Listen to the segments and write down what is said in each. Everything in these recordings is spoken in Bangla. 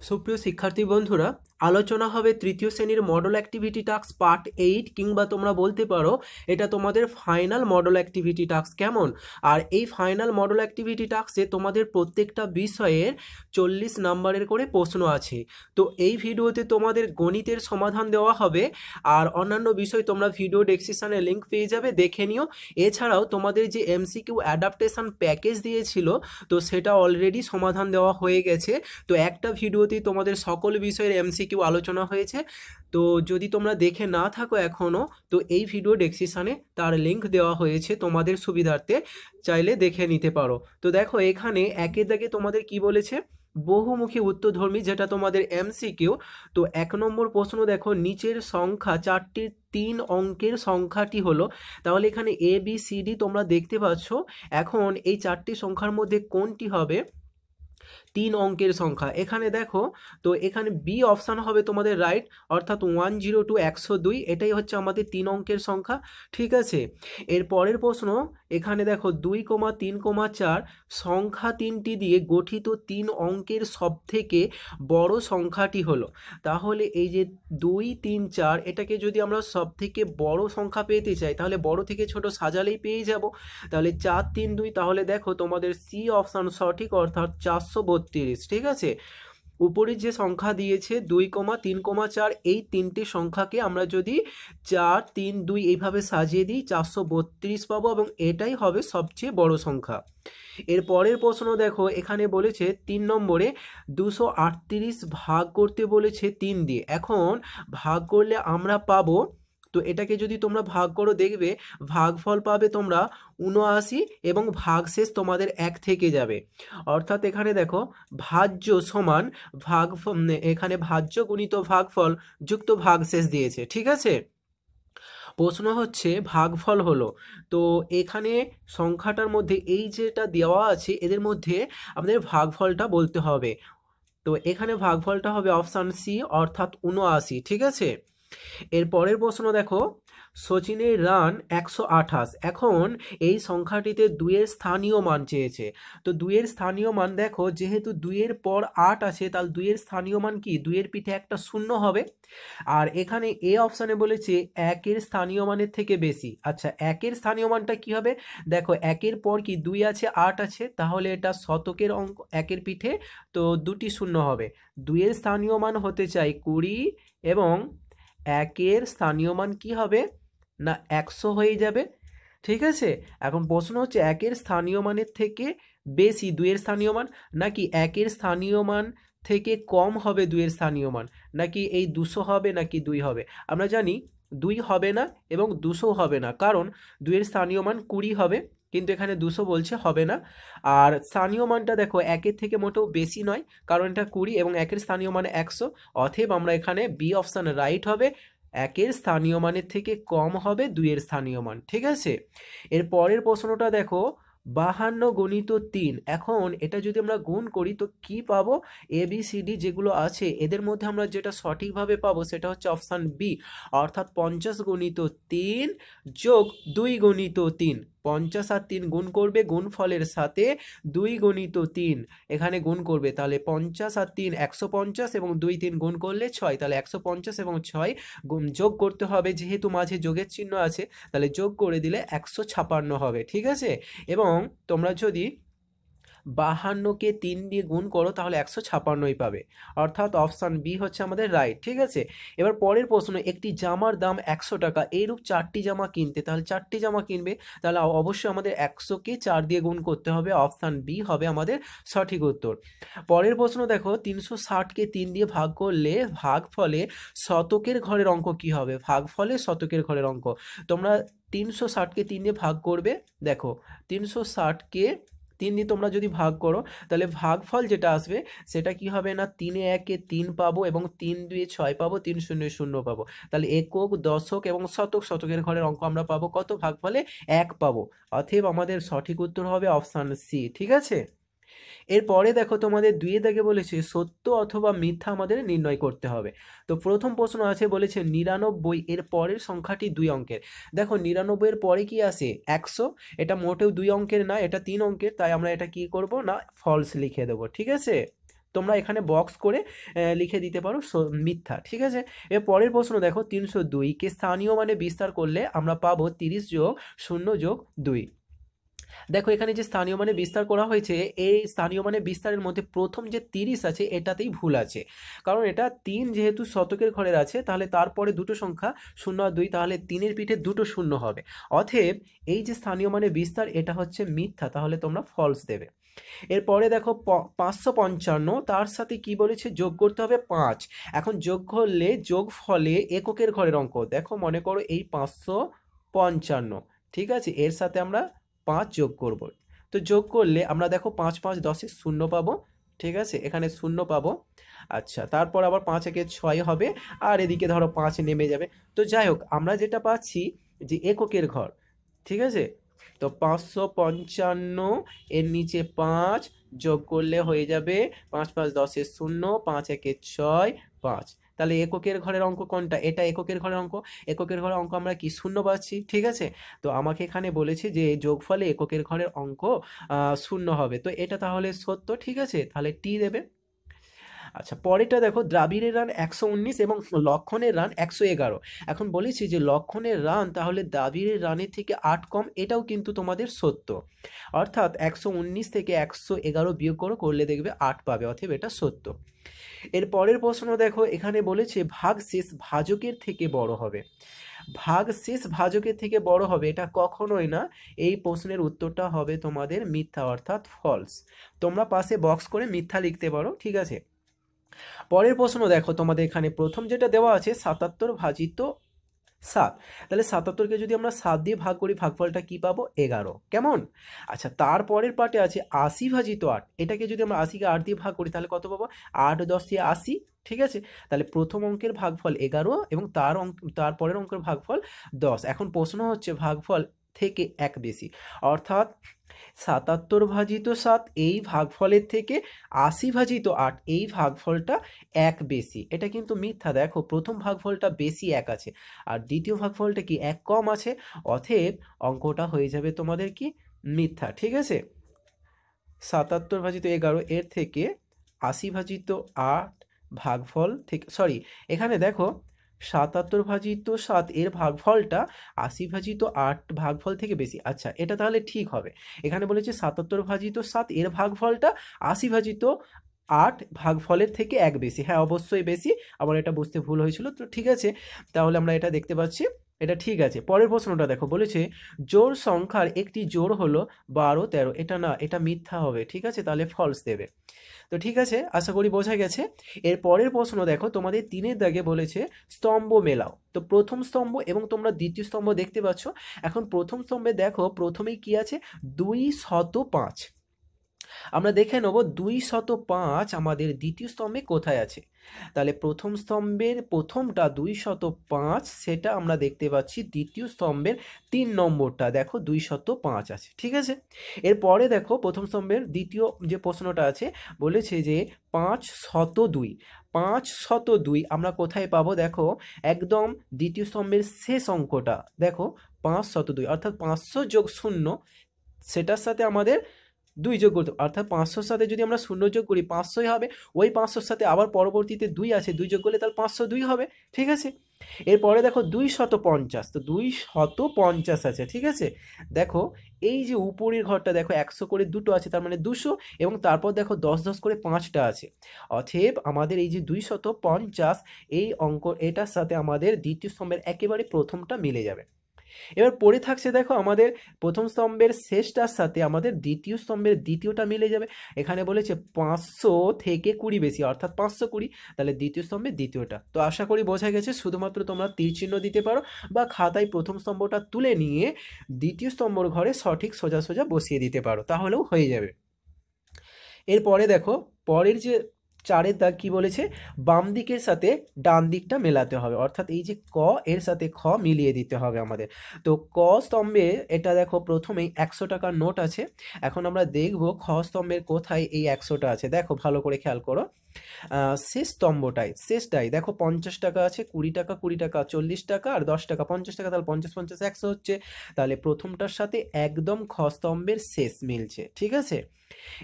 সুপ্রিয় শিক্ষার্থী বন্ধুরা, আলোচনা হবে তৃতীয় শ্রেণীর মডেল অ্যাক্টিভিটি টাস্ক পার্ট 8, কিংবা তোমরা বলতে পারো এটা তোমাদের ফাইনাল মডেল অ্যাক্টিভিটি টাস্ক। কেমন? আর এই ফাইনাল মডেল অ্যাক্টিভিটি টাস্কে তোমাদের প্রত্যেকটা বিষয়ের 40 নাম্বারের করে প্রশ্ন আছে। তো এই ভিডিওতে তোমাদের গণিতের সমাধান দেওয়া হবে, আর অন্যান্য বিষয় তোমরা ভিডিও ডেসক্রিপশনে লিঙ্ক পেয়ে যাবে, দেখে নিও। এছাড়াও তোমাদের যে এমসিকিউ অ্যাডাপ্টেশন প্যাকেজ দিয়েছিল, তো সেটা অলরেডি সমাধান দেওয়া হয়ে গেছে। তো একটা ভিডিওতেই তোমাদের সকল বিষয়ের এমসিকিউ আলোচনা হয়েছে। তো যদি তোমরা দেখে না থাকো এখনও, তো এই ভিডিও ডেসক্রিপশনে তার লিঙ্ক দেওয়া হয়েছে, তোমাদের সুবিধার্থে চাইলে দেখে নিতে পারো। তো দেখো এখানে একের দাগে তোমাদের কি বলেছে, বহুমুখী উত্তরধর্মী, যেটা তোমাদের এমসিকিউ। তো 1 নম্বর প্রশ্ন দেখো, নিচের সংখ্যা চারটির 3 অঙ্কের সংখ্যাটি হলো। তাহলে এখানে এ বি সি ডি তোমরা দেখতে পাচ্ছ। এখন এই 4টি সংখ্যার মধ্যে কোনটি হবে 3 অঙ্কের সংখ্যা? এখানে দেখো, তো এখানে বি অপশান হবে তোমাদের রাইট, অর্থাৎ 102 102, এটাই হচ্ছে আমাদের 3 অঙ্কের সংখ্যা। ঠিক আছে, এর পরের প্রশ্ন এখানে দেখো 2,3,4 সংখ্যা 3টি দিয়ে গঠিত 3 অঙ্কের সবথেকে বড় সংখ্যাটি হলো। তাহলে এই যে 2 3 4, এটাকে যদি আমরা সবথেকে বড় সংখ্যা পেতে চাই, তাহলে বড় থেকে ছোট সাজালেই পেয়ে যাব। তাহলে 4 3 2, তাহলে দেখো তোমাদের সি অপশান সঠিক, অর্থাৎ 432। ঠিক আছে, উপরে যে সংখ্যা দিয়েছে 2,3,4, এই 3টি সংখ্যাকে আমরা যদি 4 3 2 এইভাবে সাজিয়ে দিই, 432 পাবো, এবং এটাই হবে সবচেয়ে বড় সংখ্যা। এর পরের প্রশ্ন দেখো, এখানে বলেছে 3 নম্বরে 238 ভাগ করতে বলেছে 3 দিয়ে। এখন ভাগ করলে আমরা পাবো, তো এটাকে যদি তোমরা ভাগ করো দেখবে ভাগফল পাবে তোমরা 79, এবং ভাগশেষ তোমাদের 1 থেকে যাবে। অর্থাৎ এখানে দেখো ভাজ্য সমান এখানে ভাজ্য গুণিত ভাগফল যুক্ত ভাগশেষ দিয়েছে। ঠিক আছে, প্রশ্ন হচ্ছে ভাগফল হলো। তো এখানে সংখ্যাটার মধ্যে এই যেটা দেওয়া আছে, এদের মধ্যে আমাদের ভাগফলটা বলতে হবে। তো এখানে ভাগফলটা হবে অপশান সি, অর্থাৎ 79। ঠিক আছে, এর পরের প্রশ্ন দেখো, সচিনের রান 128। এখন এই সংখ্যাটিতে 2 এর স্থানীয় মান চেয়েছে। তো 2 এর স্থানীয় মান দেখো, যেহেতু 2 এর পর 8 আছে, তাহলে 2 এর স্থানীয় মান কি, 2 এর পিঠে একটা শূন্য হবে। আর এখানে এ অপশানে বলেছে 1 এর স্থানীয় মানের থেকে বেশি। আচ্ছা, 1 এর স্থানীয় মানটা কি হবে? দেখো 1 এর পর কি 2 আছে, 8 আছে, তাহলে এটা শতকের অঙ্ক, 1 এর পিঠে তো 2টি শূন্য হবে। 2 এর স্থানীয় মান হতে চাই 20, এবং 1 এর স্থানীয় মান কি হবে না 100 হয়ে যাবে। ঠিক আছে, এখন প্রশ্ন হচ্ছে 1 এর স্থানীয় মানের থেকে বেশি 2 এর স্থানীয় মান, নাকি 1 এর স্থানীয় মান থেকে কম হবে 2 এর স্থানীয় মান, নাকি এই 200 হবে, নাকি 2 হবে? আমরা জানি 2 হবে না এবং 200 হবে না, কারণ 2 এর স্থানীয় মান 20 হবে, কিন্তু এখানে 200 বলছে, হবে না। আর স্থানীয় মানটা দেখো 1 এর থেকে মোটেও বেশি নয়, কারণ এটা 20, এবং 1 এর স্থানীয় মান 100। অতএব আমরা এখানে বি অপশান রাইট হবে, 1 এর স্থানীয় মানের থেকে কম হবে 2 এর স্থানীয় মান। ঠিক আছে, এর পরের প্রশ্নটা দেখো, 52 গণিত 3। এখন এটা যদি আমরা গুণ করি তো কি পাবো? এ বি সি ডি যেগুলো আছে, এদের মধ্যে আমরা যেটা সঠিকভাবে পাবো সেটা হচ্ছে অপশান বি, অর্থাৎ 50 গণিত 3 যোগ 2 গণিত 3। 50 আর 3 গুণ করবে, গুণফলের সাথে 2 গণিত 3 এখানে গুণ করবে, তাহলে 50 আর 3 150, এবং 2 3 গুণ করলে 6, তাহলে 150 এবং 6 যোগ করতে হবে, যেহেতু মাঝে যোগের চিহ্ন আছে, তাহলে যোগ করে দিলে 156 হবে। ঠিক আছে, এবং তোমরা যদি 52কে 3 দিয়ে গুণ করো তাহলে 156ই পাবে, অর্থাৎ অপশান বি হচ্ছে আমাদের রাইট। ঠিক আছে, এবার পরের প্রশ্ন, একটি জামার দাম 100 টাকা, এইরূপ 4টি জামা কিনতে, তাহলে 4টি জামা কিনবে, তাহলে অবশ্যই আমাদের 100কে 4 দিয়ে গুণ করতে হবে, অপশান বি হবে আমাদের সঠিক উত্তর। পরের প্রশ্ন দেখো, 360কে 3 দিয়ে ভাগ করলে ভাগফলে শতকের ঘরের অঙ্ক কি হবে? ভাগফলে শতকের ঘরের অঙ্ক তোমরা 360কে 3 দিয়ে ভাগ করবে। দেখো 360কে 3 দিয়ে তোমরা যদি ভাগ করো, তাহলে ভাগফল যেটা আসবে সেটা কি হবে না 3 এ 1 এ 3 পাবো, এবং 3 2 এ 6 পাবো, 3 0 এ 0 পাবো। তাহলে একক, দশক এবং শতক, শতকের ঘরের অঙ্ক আমরা পাবো কত? ভাগফলে 1 পাবো। অতএব আমাদের সঠিক উত্তর হবে অপশান সি। ঠিক আছে, এরপরে দেখো তোমাদের 2 এর দাগে বলেছে সত্য অথবা মিথ্যা আমাদের নির্ণয় করতে হবে। তো প্রথম প্রশ্ন আছে, বলেছে 99 এর পরের সংখ্যাটি 2 অঙ্কের। দেখো 99 এর পরে কি আসে? 100। এটা মোটেও 2 অঙ্কের না, এটা 3 অঙ্কের, তাই আমরা এটা কি করব না ফলস লিখে দেবো। ঠিক আছে, তোমরা এখানে বক্স করে লিখে দিতে পারো মিথ্যা, ঠিক আছে। এর পরের প্রশ্ন দেখো 302 কে স্থানীয় মানে বিস্তার করলে আমরা পাবো 30 যোগ 0 যোগ 2। দেখো এখানে যে স্থানীয় মানে বিস্তার করা হয়েছে, এই স্থানীয় মানে বিস্তারের মধ্যে প্রথম যে 30 আছে এটাতেই ভুল আছে, কারণ এটা 3 যেহেতু শতকের ঘরের আছে, তাহলে তারপরে দুটো সংখ্যা 0 আর 2, তাহলে 3-এর পিঠে দুটো শূন্য হবে। অতএব এই যে স্থানীয় মানে বিস্তার এটা হচ্ছে মিথ্যা, তাহলে তোমরা ফলস দেবে। এরপরে দেখো 555, তার সাথে কি বলেছে যোগ করতে হবে 5। এখন যোগ করলে যোগ ফলে এককের ঘরের অঙ্ক, দেখো মনে করো এই 555, ঠিক আছে, এর সাথে আমরা 5 যোগ করব। তো যোগ করলে আমরা দেখো 5 5 10 শূন্য পাবো, ঠিক আছে, এখানে শূন্য পাবো। আচ্ছা, তারপর আবার 5 একে 6 হবে, আর এদিকে ধরো 5 নেমে যাবে। তো যাই হোক, আমরা যেটা পাচ্ছি যে এককের ঘর, ঠিক আছে। তো 555 এর নিচে 5 যোগ করলে হয়ে যাবে 5 5 10 শূন্য, 5 একে 6, 5। তাহলে এককের ঘরের অঙ্ক কোনটা? এটা এককের ঘরের অঙ্ক। এককের ঘরের অঙ্ক আমরা কি শূন্য পাচ্ছি, ঠিক আছে। তো আমাকে এখানে বলেছে যে যোগফলে এককের ঘরের অঙ্ক শূন্য হবে, তো এটা তাহলে সত্য, ঠিক আছে, তাহলে টি দেবে। আচ্ছা, পরেরটা দেখো দ্রাবিড়ের রান 119 এবং লক্ষণের রান 111। এখন বলেছি যে লক্ষণের রান তাহলে দ্রাবিড়ের রানের থেকে 8 কম, এটাও কিন্তু তোমাদের সত্য। অর্থাৎ 119 থেকে 111 বিয়োগ করলে দেখবে 8 পাবে, অতএব এটা সত্য। এর পরের প্রশ্ন দেখো, এখানে বলেছে ভাগশেষ ভাজকের থেকে বড় হবে। ভাগশেষ ভাজকের থেকে বড় হবে, এটা কখনোই না। এই প্রশ্নের উত্তরটা হবে তোমাদের মিথ্যা, অর্থাৎ ফলস। তোমরা পাশে বক্স করে মিথ্যা লিখতে পারো, ঠিক আছে। পরের প্রশ্ন দেখো, তোমাদের এখানে প্রথম যেটা দেওয়া আছে 77 ভাজিত 7, তাহলে 77কে যদি আমরা 7 দিয়ে ভাগ করি ভাগফলটা কি পাবো? 11, কেমন? আচ্ছা, তারপরের পার্টে আছে 80 ভাজিত 8, এটাকে যদি আমরা 80কে 8 দিয়ে ভাগ করি তাহলে কত পাবো? 8 10 দিয়ে 80, ঠিক আছে। তাহলে প্রথম অঙ্কের ভাগফল 11 এবং তারপরের অঙ্কের ভাগফল 10। এখন প্রশ্ন হচ্ছে ভাগফল থেকে 1 বেশি, অর্থাৎ 77 ভাজিত 7 এই ভাগফলের থেকে 80 ভাজিত 8 এই ভাগফলটা 1 বেশি, এটা কিন্তু মিথ্যা। দেখো প্রথম ভাগফলটা বেশি 1 আছে, আর দ্বিতীয় ভাগফলটা কি 1 কম আছে, অতএব অঙ্কটা হয়ে যাবে তোমাদের কি মিথ্যা, ঠিক আছে। 77 ভাজিত 11 এর থেকে 80 ভাজিত 8 ভাগফল থেকে, সরি, এখানে দেখো 77 ভাজিত 7 এর ভাগফলটা 80 ভাজিত 8 ভাগফল থেকে বেশি। আচ্ছা, এটা তাহলে ঠিক হবে। এখানে বলেছে 77 ভাজিত 7 এর ভাগফলটা 80 ভাজিত 8 ভাগফলের থেকে 1 বেশি। হ্যাঁ, অবশ্যই বেশি, আমার এটা বুঝতে ভুল হয়েছিল, তো ঠিক আছে, তাহলে আমরা এটা দেখতে পাচ্ছি, এটা ঠিক আছে। পরের প্রশ্নটা দেখো, বলেছে জোড় সংখ্যার একটি জোড় হলো 12 13, এটা না, এটা মিথ্যা হবে, ঠিক আছে, তাহলে ফলস দেবে। তো ঠিক আছে, আশা করি বোঝা গেছে। এর পরের প্রশ্ন দেখো, তোমাদের 3-এর দাগে বলেছে স্তম্ভ মেলাও। তো প্রথম স্তম্ভ এবং তোমরা দ্বিতীয় স্তম্ভ দেখতে পাচ্ছ। এখন প্রথম স্তম্ভে দেখো প্রথমেই কি আছে? 205। আমরা দেখে নেব 205 আমাদের দ্বিতীয় স্তম্ভে কোথায় আছে। তাহলে প্রথম স্তম্ভের প্রথমটা 205, সেটা আমরা দেখতে পাচ্ছি দ্বিতীয় স্তম্ভের 3 নম্বরটা, দেখো 205 আছে, ঠিক আছে। এরপরে দেখো প্রথম স্তম্ভের দ্বিতীয় যে প্রশ্নটা আছে, বলেছে যে 502। 502 আমরা কোথায় পাবো? দেখো একদম দ্বিতীয় স্তম্ভের শেষ অঙ্কটা, দেখো 502, অর্থাৎ 500 যোগ 0, সেটার সাথে আমাদের 2 যোগ করতে, অর্থাৎ 500-র সাথে যদি আমরা 0 যোগ করি 500ই হবে, ওই 500-র সাথে আবার পরবর্তীতে 2 আছে, 2 যোগ করলে তাহলে 502 হবে, ঠিক আছে। এরপরে দেখো 250, তো 250 আছে, ঠিক আছে। দেখো এই যে উপরের ঘরটা দেখো 100 করে দুটো আছে, তার মানে 200, এবং তারপর দেখো 10 10 করে 5টা আছে। অতএব আমাদের এই যে 250 এই অঙ্ক, এটার সাথে আমাদের দ্বিতীয় স্তম্ভের একেবারে প্রথমটা মিলে যাবে। এবার পড়ে থাকছে দেখো আমাদের প্রথম স্তম্ভের শেষটার সাথে আমাদের দ্বিতীয় স্তম্ভের দ্বিতীয়টা মিলে যাবে। এখানে বলেছে 500 থেকে 20 বেশি, অর্থাৎ 520, তাহলে দ্বিতীয় স্তম্ভের দ্বিতীয়টা। তো আশা করি বোঝা গেছে। শুধুমাত্র তোমরা তীর চিহ্ন দিতে পারো বা খাতায় প্রথম স্তম্ভটা তুলে নিয়ে দ্বিতীয় স্তম্ভর ঘরে সঠিক সোজা সোজা বসিয়ে দিতে পারো, তাহলেও হয়ে যাবে। এরপরে দেখো পরের যে 4-এর দাগ কি বলেছে? বাম দিকের সাথে ডান দিকটা মেলাতে হবে, অর্থাৎ এই যে ক এর সাথে খ মিলিয়ে দিতে হবে আমাদের। তো ক স্তম্ভে এটা দেখো প্রথমেই 100 টাকার নোট আছে। এখন আমরা দেখব খ স্তম্ভের কোথায় এই 100টা আছে। দেখো ভালো করে খেয়াল করো, শেষ স্তম্ভটাই, শেষটাই দেখো 50 টাকা আছে, 20 টাকা 20 টাকা, 40 টাকা আর 10 টাকা 50 টাকা, তাহলে 50 50 100 হচ্ছে। তাহলে প্রথমটার সাথে একদম খ স্তম্ভের শেষ মিলছে, ঠিক আছে।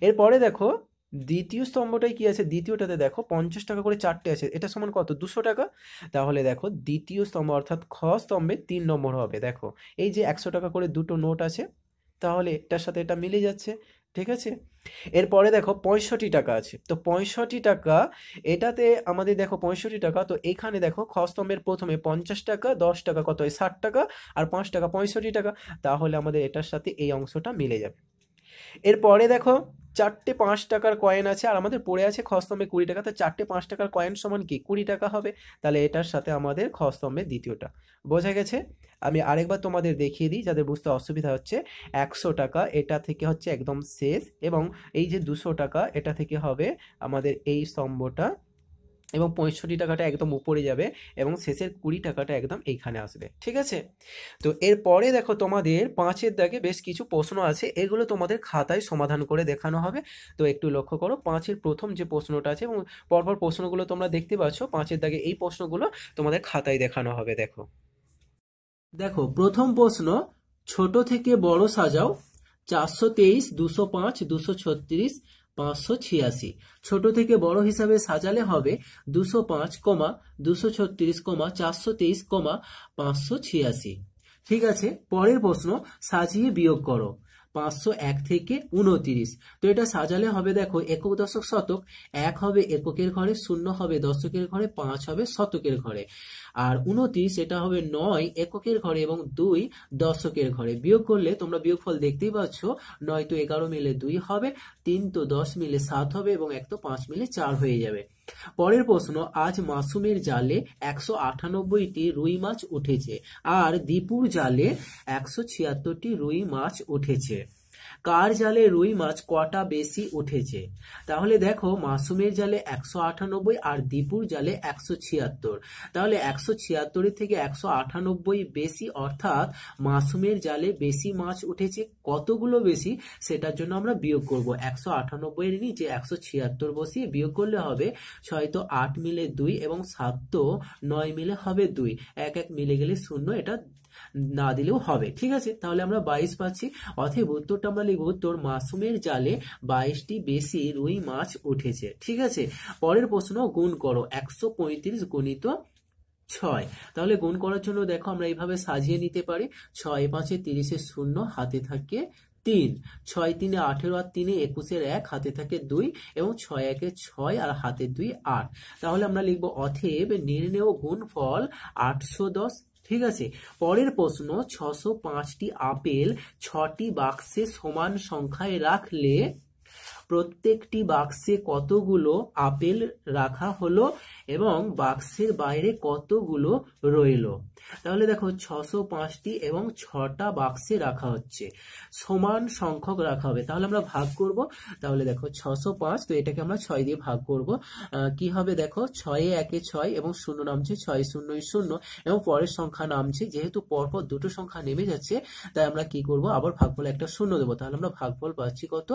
এরপরে দেখো দ্বিতীয় স্তম্ভটায় কি আছে, দ্বিতীয়টাতে দেখো 50 টাকা করে 4টে আছে, এটা সমান কত, 200 টাকা। তাহলে দেখো দ্বিতীয় স্তম্ভ অর্থাৎ খ স্তম্ভে 3 নম্বর হবে। দেখো এই যে 100 টাকা করে দুটো নোট আছে, তাহলে এটার সাথে এটা মিলে যাচ্ছে, ঠিক আছে। এরপরে দেখো 65 টাকা আছে, তো 65 টাকা এটাতে আমাদের দেখো 65 টাকা, তো এখানে দেখো খ স্তম্ভের প্রথমে 50 টাকা, 10 টাকা কত হয় 60 টাকা, আর 5 টাকা 65 টাকা, তাহলে আমাদের এটার সাথে এই অংশটা মিলে যাবে। এরপরে দেখো 4টে 5 টাকার কয়েন আছে, আর আমাদের পড়ে আছে খ স্তম্ভে 20 টাকা, তো 4টে 5 টাকার কয়েন সমান কি 20 টাকা হবে। তাহলে এটার সাথে আমাদের খ স্তম্ভের দ্বিতীয়টা বোঝা গেছে। আমি আরেকবার তোমাদের দেখিয়ে দিই যাদের বুঝতে অসুবিধা হচ্ছে। 100 টাকা এটা থেকে হচ্ছে একদম শেষ, এবং এই যে 200 টাকা এটা থেকে হবে আমাদের এই স্তম্ভটা, এবং 65 টাকাটা একদম উপরে যাবে, এবং শেষের 20 টাকাটা একদম এইখানে আসবে, ঠিক আছে। তো এরপরে দেখো তোমাদের 5-এর দাগে বেশ কিছু প্রশ্ন আছে, এগুলো তোমাদের খাতায় সমাধান করে দেখানো হবে। তো একটু লক্ষ্য করো 5-এর প্রথম যে প্রশ্নটা আছে, এবং পরপর প্রশ্নগুলো তোমরা দেখতে পাচ্ছ, 5-এর দাগে এই প্রশ্নগুলো তোমাদের খাতায় দেখানো হবে। দেখো দেখো প্রথম প্রশ্ন, ছোট থেকে বড় সাজাও, 423, 205, 236, 586। ছোট থেকে বড় হিসাবে সাজালে হবে 205, 236, 423, 586। ঠিক আছে, পরের প্রশ্ন, সাজিয়ে বিয়োগ করো, 501 থেকে 29। তো এটা সাজালে হবে দেখো একক দশক শতক, 1 হবে এককের ঘরে, 0 হবে দশকের ঘরে, 5 হবে শতকের ঘরে, আর 29 এটা হবে 9 এককের ঘরে এবং 2 দশকের ঘরে। বিয়োগ করলে তোমরা বিয়োগফল দেখতেই পাচ্ছ, 9 তো 11 মিলে 2 হবে, 3 তো 10 মিলে 7 হবে, এবং 1 তো 5 মিলে 4 হয়ে যাবে। পরের প্রশ্ন, আজ মাসুমের জালে 198টি রুই মাছ উঠেছে, আর দীপুর জালে 176টি রুই মাছ উঠেছে। কার জালে রুই মাছ কটা বেশি উঠেছে? তাহলে দেখো মাসুমের জালে 198 আর দীপুর জালে 176, তাহলে 176 থেকে 198 বেশি, অর্থাৎ মাসুমের জালে বেশি মাছ উঠেছে। কতগুলো বেশি সেটার জন্য আমরা বিয়োগ করব, 198 এর নিচে 176 বসিয়ে বিয়োগ করলে হবে 6 তো 8 মিলে 2, এবং 7 তো 9 মিলে হবে 2, 1 1 মিলে গেলে 0, এটা না দিলেও হবে, ঠিক আছে। তাহলে আমরা 22 পাচ্ছি, অতএব উত্তরটা আমরা লিখব, তোর মাসুমের জালে 22টি বেশি রুই মাছ উঠেছে, ঠিক আছে। পরের প্রশ্ন, গুণ করো, 135 গুণিত 6। তাহলে গুণ করার জন্য দেখো আমরা এইভাবে সাজিয়ে নিতে পারি, 6 5 30 0, হাতে থাকে 3, 6 3 18, আর 3 21 1, হাতে থাকে 2, এবং 6 1 6, আর হাতে 2 8। তাহলে আমরা লিখবো অতএব নির্ণেয় গুণফল 810, ঠিক আছে। পরের প্রশ্ন, 605টি আপেল 6টি বাক্সে সমান সংখ্যায় রাখলে প্রত্যেকটি বাক্সে কতগুলো আপেল রাখা হলো এবং বাক্সের বাইরে কতগুলো রইল? তাহলে দেখো 605টি এবং 6টা বাক্সে রাখা হচ্ছে, সমান সংখ্যক রাখা হবে, তাহলে আমরা ভাগ করব। তাহলে দেখো 605, তো এটাকে আমরা 6 দিয়ে ভাগ করব। কি হবে দেখো, 6 1 6, এবং 0 নামছে, 6 0 0, এবং পরের সংখ্যা নামছে, যেহেতু পরপর দুটো সংখ্যা নেমে যাচ্ছে, তাই আমরা কি করব, আবার ভাগফলে একটা 0 দেবো, তাহলে আমরা ভাগফল পাচ্ছি কত,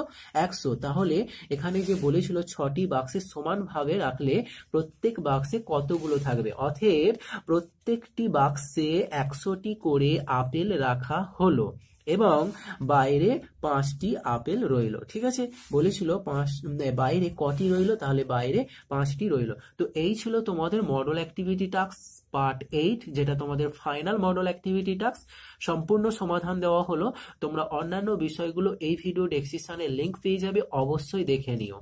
100। তাহলে এখানে যে বলেছিল 6টি বাক্সে সমানভাবে রাখলে প্রত্যেক বাক্সে কতগুলো থাকবে, অতএব প্রত্যেকটি বাক্সে 100টি করে আপেল রাখা হলো, এবং বাইরে 5টি আপেল রইল, ঠিক আছে। বলেছিল বাইরে কটি রইল, তাহলে বাইরে 5টি রইল। তো এই ছিল তোমাদের মডেল অ্যাক্টিভিটি টাস্ক পার্ট 8, যেটা তোমাদের ফাইনাল মডেল অ্যাক্টিভিটি টাস্ক। সম্পূর্ণ সমাধান দেওয়া হলো। তোমরা অন্যান্য বিষয়গুলো এই ভিডিও ডেসক্রিপশনে লিংক পেয়ে যাবে, অবশ্যই দেখে নিও।